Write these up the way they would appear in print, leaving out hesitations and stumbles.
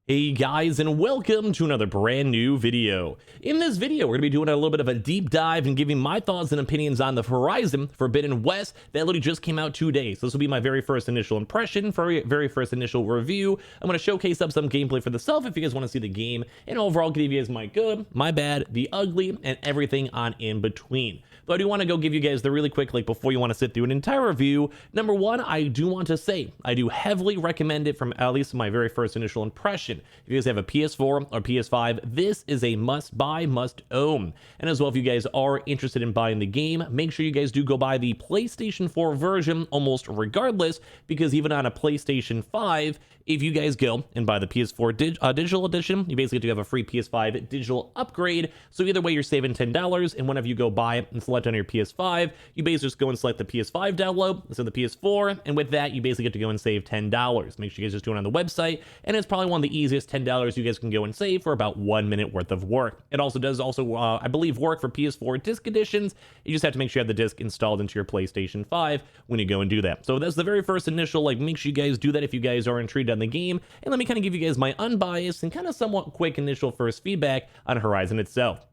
Hey guys, and welcome to another brand new video. In this video, we're going to be doing a little bit of a deep dive and giving my thoughts and opinions on the Horizon Forbidden West that literally just came out today. So this will be my very first initial impression, very first initial review. I'm going to showcase up some gameplay for the self if you guys want to see the game, and overall give you guys my good, my bad, the ugly, and everything on in between. But I do want to go give you guys the really quick, before you want to sit through an entire review. Number one, I do want to say, I do heavily recommend it from at least my very first initial impression. If you guys have a PS4 or PS5, this is a must buy, must own. And as well, if you guys are interested in buying the game, make sure you guys do go buy the PlayStation 4 version almost regardless, because even on a PlayStation 5, if you guys go and buy the PS4 Digital Edition, you basically do have a free PS5 digital upgrade. So either way, you're saving $10, and whenever you go buy it and select on your PS5, you basically just go and select the PS5 download instead of the PS4, and with that, you basically get to go and save $10. Make sure you guys just do it on the website, and it's probably one of the easiest $10 you guys can go and save for about 1 minute worth of work. It also does I believe, work for PS4 disc editions. You just have to make sure you have the disc installed into your PlayStation 5 when you go and do that. So that's the very first initial, make sure you guys do that if you guys are intrigued on the game. And let me kind of give you guys my unbiased and kind of somewhat quick initial first feedback on Horizon itself.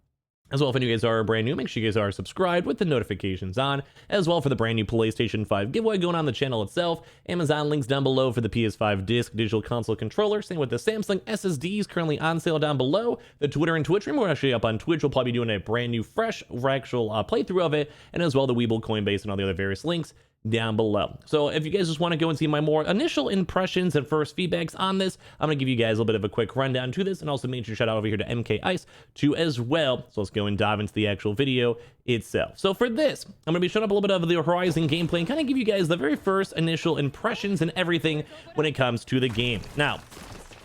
As well, if any of you guys are brand new, make sure you guys are subscribed with the notifications on. As well, for the brand new PlayStation 5 giveaway going on the channel itself. Amazon links down below for the PS5 disc digital console controller. Same with the Samsung SSDs currently on sale down below. The Twitter and Twitch stream, we're actually up on Twitch. We'll probably be doing a brand new, fresh, actual playthrough of it. And as well, the Weeble, Coinbase, and all the other various links down below. So if you guys just want to go and see my more initial impressions and first feedbacks on this, I'm going to give you guys a little bit of a quick rundown to this, and also make sure to shout out over here to MK Ice too as well. So let's go and dive into the actual video itself. So for this, I'm going to be showing up a little bit of the Horizon gameplay and kind of give you guys the very first initial impressions and everything when it comes to the game. Now,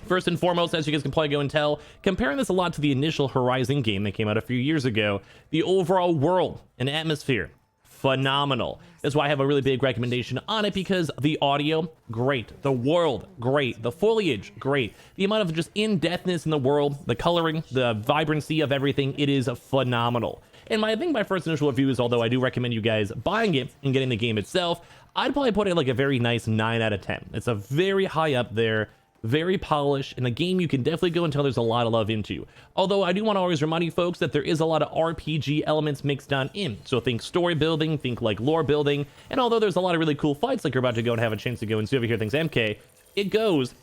first and foremost, as you guys can probably go and tell, comparing this a lot to the initial Horizon game that came out a few years ago, the overall world and atmosphere, phenomenal. That's why I have a really big recommendation on it, because the audio, great. The world, great. The foliage, great. The amount of just in-depthness in the world, the coloring, the vibrancy of everything, it is phenomenal. And I think my first initial review is, although I do recommend you guys buying it and getting the game itself, I'd probably put it like a very nice 9 out of 10. It's a very high up there, very polished, and a game you can definitely go and tell there's a lot of love into. Although I do want to always remind you folks that there is a lot of RPG elements mixed on in. So think story building, think like lore building, and although there's a lot of really cool fights like you're about to go and have a chance to go and see over here, thanks MK, it goes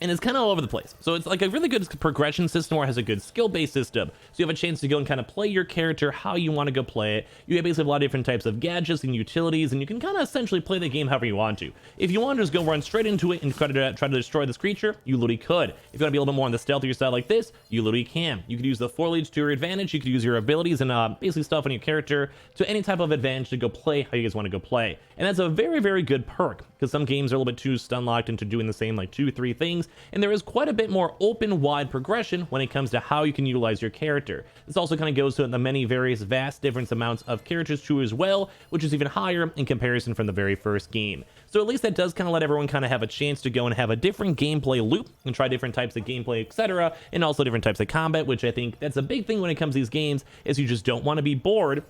and it's kind of all over the place. So it's like a really good progression system where it has a good skill-based system. So you have a chance to go and kind of play your character how you want to go play it. You have basically a lot of different types of gadgets and utilities, and you can kind of essentially play the game however you want to. If you want to just go run straight into it and try to destroy this creature, you literally could. If you want to be a little bit more on the stealthier side like this, you literally can. You could use the foliage to your advantage. You could use your abilities and basically stuff on your character to any type of advantage to go play how you guys want to go play. And that's a very, very good perk, because some games are a little bit too stun-locked into doing the same 2-3 things, and there is quite a bit more open, wide progression when it comes to how you can utilize your character. This also kind of goes to the many various vast different amounts of characters too as well, which is even higher in comparison from the very first game. So at least that does kind of let everyone kind of have a chance to go and have a different gameplay loop and try different types of gameplay, etc., and also different types of combat, which I think that's a big thing when it comes to these games, is you just don't want to be bored.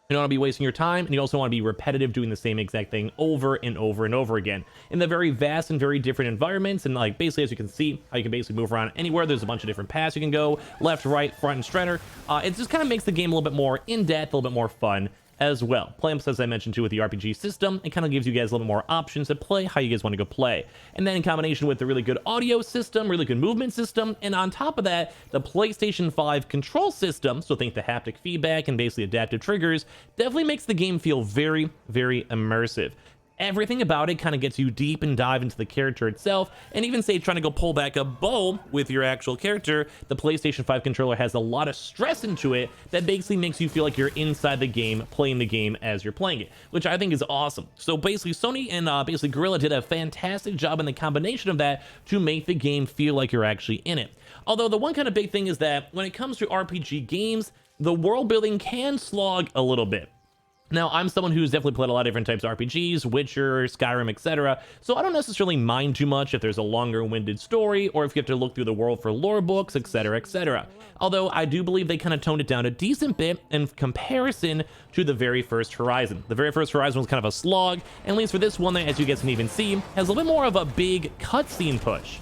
You don't want to be wasting your time, and you also want to be repetitive, doing the same exact thing over and over and over again in the very vast and very different environments. And basically, as you can see, how you can basically move around anywhere. There's a bunch of different paths you can go, left, right, front, and center. It just kind of makes the game a little bit more in-depth, a little bit more fun as well. Plus, as I mentioned too, with the RPG system, it kind of gives you guys a little more options to play how you guys want to go play. And then in combination with the really good audio system, really good movement system, and on top of that, the PlayStation 5 control system, so think the haptic feedback and basically adaptive triggers, definitely makes the game feel very, very immersive. Everything about it kind of gets you deep and dive into the character itself, and even say trying to go pull back a bow with your actual character, the PlayStation 5 controller has a lot of stress into it that basically makes you feel like you're inside the game, playing the game as you're playing it, which I think is awesome. So basically Sony and basically Guerrilla did a fantastic job in the combination of that to make the game feel like you're actually in it. Although the one kind of big thing is that when it comes to RPG games, the world building can slog a little bit. Now, I'm someone who's definitely played a lot of different types of RPGs, Witcher, Skyrim, etc., so I don't necessarily mind too much if there's a longer-winded story, or if you have to look through the world for lore books, etc., etc. Although, I do believe they kind of toned it down a decent bit in comparison to the very first Horizon. The very first Horizon was kind of a slog, and at least for this one, as you guys can even see, has a little bit more of a big cutscene push.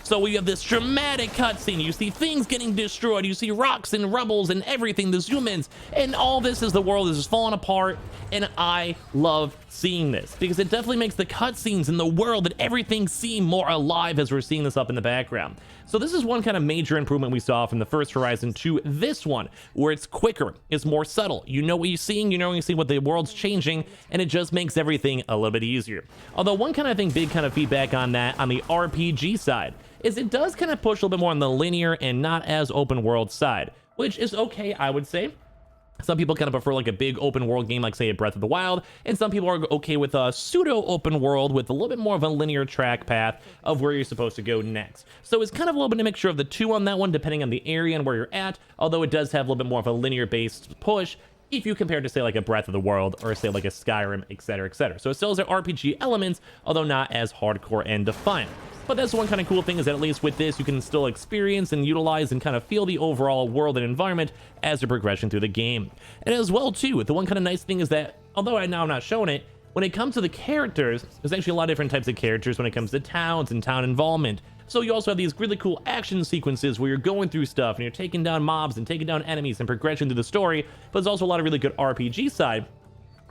So we have this dramatic cutscene. You see things getting destroyed. You see rocks and rubbles and everything, the zoom-ins, and all this as the world is just falling apart. And I love seeing this because it definitely makes the cutscenes in the world and everything seem more alive as we're seeing this up in the background. So this is one kind of major improvement we saw from the first Horizon to this one, where it's quicker, it's more subtle. You know what you're seeing, you know when you see what the world's changing, and it just makes everything a little bit easier. Although one kind of big kind of feedback on that on the RPG side is it does kind of push a little bit more on the linear and not as open world side, which is okay, I would say. Some people kind of prefer like a big open world game like say a Breath of the Wild, and some people are okay with a pseudo open world with a little bit more of a linear track path of where you're supposed to go next. So it's kind of a little bit of a mixture of the two on that one depending on the area and where you're at, although it does have a little bit more of a linear based push if you compare it to say like a Breath of the Wild or say like a Skyrim, etc, etc. So it still has their RPG elements, although not as hardcore and defined. But that's one kind of cool thing is that at least with this, you can still experience and utilize and kind of feel the overall world and environment as you're progressing through the game. And as well too, the one kind of nice thing is that, although I'm not showing it, when it comes to the characters, there's actually a lot of different types of characters when it comes to towns and town involvement. So you also have these really cool action sequences where you're going through stuff and you're taking down mobs and taking down enemies and progression through the story, but there's also a lot of really good RPG side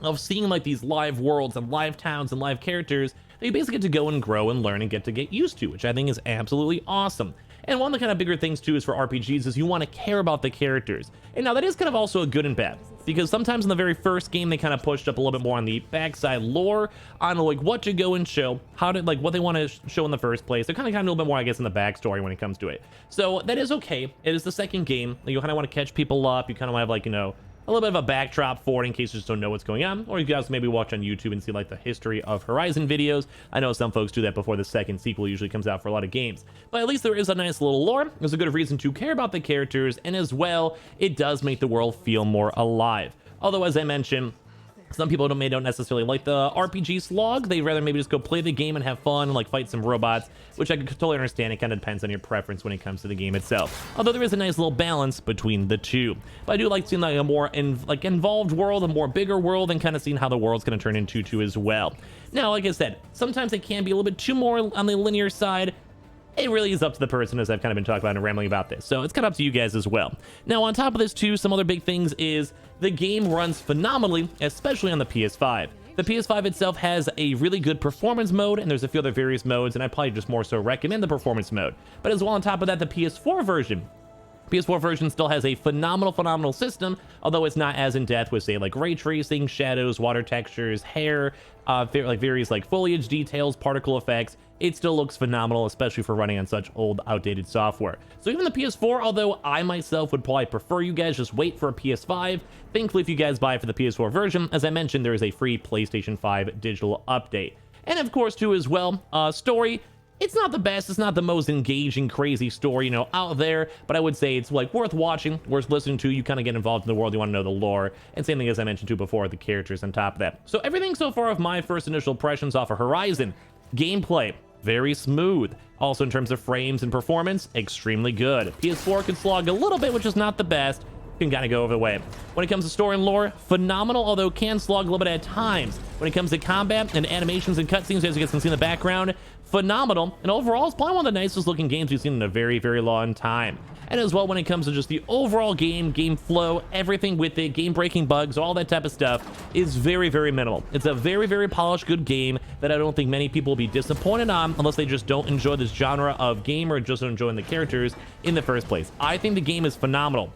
of seeing like these live worlds and live towns and live characters that you basically get to go and grow and learn and get used to, which I think is absolutely awesome. And one of the kind of bigger things too is for RPGs is you want to care about the characters. And now that is kind of also a good and bad, because sometimes in the very first game they kind of pushed up a little bit more on the backside lore on like what to go and show, how to like what they want to show in the first place. They're kind of a little bit more I guess in the backstory when it comes to it. So that is okay. It is the second game. You kind of want to catch people up. You kind of want to have like, you know, a little bit of a backdrop for it in case you just don't know what's going on, or you guys maybe watch on YouTube and see like the history of Horizon videos. I know some folks do that before the second sequel usually comes out for a lot of games, but at least there is a nice little lore. There's a good reason to care about the characters, and as well, it does make the world feel more alive. Although, as I mentioned, some people don't necessarily like the RPG slog. They'd rather maybe just go play the game and have fun and like fight some robots, which I can totally understand. It kind of depends on your preference when it comes to the game itself. Although there is a nice little balance between the two. But I do like seeing like a more involved world, a more bigger world, and kind of seeing how the world's going to turn into too as well. Now, like I said, sometimes it can be a little bit too more on the linear side. It really is up to the person, as I've kind of been talking about and rambling about this. So it's kind of up to you guys as well. Now, on top of this too, some other big things is the game runs phenomenally, especially on the PS5. The PS5 itself has a really good performance mode, and there's a few other various modes, and I probably just more so recommend the performance mode. But as well on top of that, the PS4 version still has a phenomenal system, although it's not as in-depth with, say, like ray tracing, shadows, water textures, hair, like various like foliage details, particle effects. It still looks phenomenal, especially for running on such old, outdated software. So even the PS4, although I myself would probably prefer you guys just wait for a PS5, thankfully if you guys buy for the PS4 version, as I mentioned, there is a free PlayStation 5 digital update. And of course, too, as well, story. It's not the best, it's not the most engaging, crazy story, you know, out there, but I would say it's like worth watching, worth listening to. You kind of get involved in the world, you want to know the lore, and same thing as I mentioned too before, the characters on top of that. So everything so far of my first initial impressions off of Horizon. Gameplay, very smooth. Also in terms of frames and performance, extremely good. PS4 could slog a little bit, which is not the best. Can kind of go over the way. When it comes to story and lore, phenomenal, although can slog a little bit at times. When it comes to combat and animations and cutscenes, as you guys can see in the background, phenomenal. And overall, it's probably one of the nicest looking games we've seen in a very long time. And as well, when it comes to just the overall game flow, everything with it, game-breaking bugs, all that type of stuff is very minimal. It's a very polished, good game that I don't think many people will be disappointed on unless they just don't enjoy this genre of game or just enjoying the characters in the first place. I think the game is phenomenal.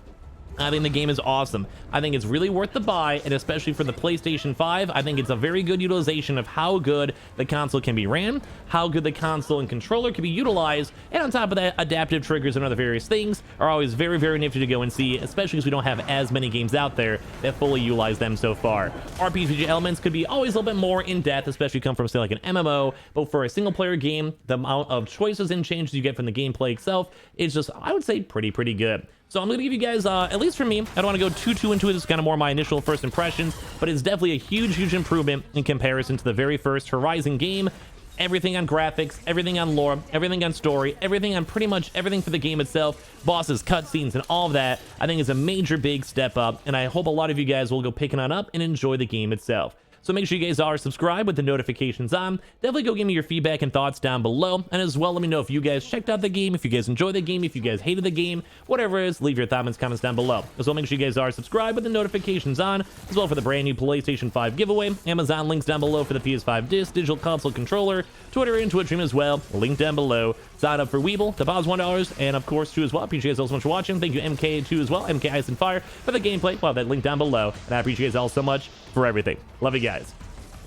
I think the game is awesome. I think it's really worth the buy, and especially for the PlayStation 5, I think it's a very good utilization of how good the console can be ran, how good the console and controller can be utilized, and on top of that, adaptive triggers and other various things are always very nifty to go and see, especially because we don't have as many games out there that fully utilize them so far. RPG elements could be always a little bit more in-depth, especially come from, say, like an MMO, but for a single-player game, the amount of choices and changes you get from the gameplay itself is just, I would say, pretty good. So I'm going to give you guys, at least for me, I don't want to go too into it. This is kind of more my initial first impressions, but it's definitely a huge improvement in comparison to the very first Horizon game. Everything on graphics, everything on lore, everything on story, everything on pretty much everything for the game itself, bosses, cutscenes, and all of that, I think is a major big step up, and I hope a lot of you guys will go picking on up and enjoy the game itself. So make sure you guys are subscribed with the notifications on. Definitely go give me your feedback and thoughts down below, and as well, let me know if you guys checked out the game, if you guys enjoyed the game, if you guys hated the game, whatever it is, leave your comments down below. As well, make sure you guys are subscribed with the notifications on, as well for the brand new PlayStation 5 giveaway. Amazon links down below for the PS5 disc, digital console controller, Twitter and Twitch stream as well, link down below. Sign up for Weeble, deposit $1, and of course, too, as well. Appreciate you guys all so much for watching. Thank you, MK, too, as well. MK Ice and Fire for the gameplay. Well, that link down below, and I appreciate you guys all so much for everything. Love you guys.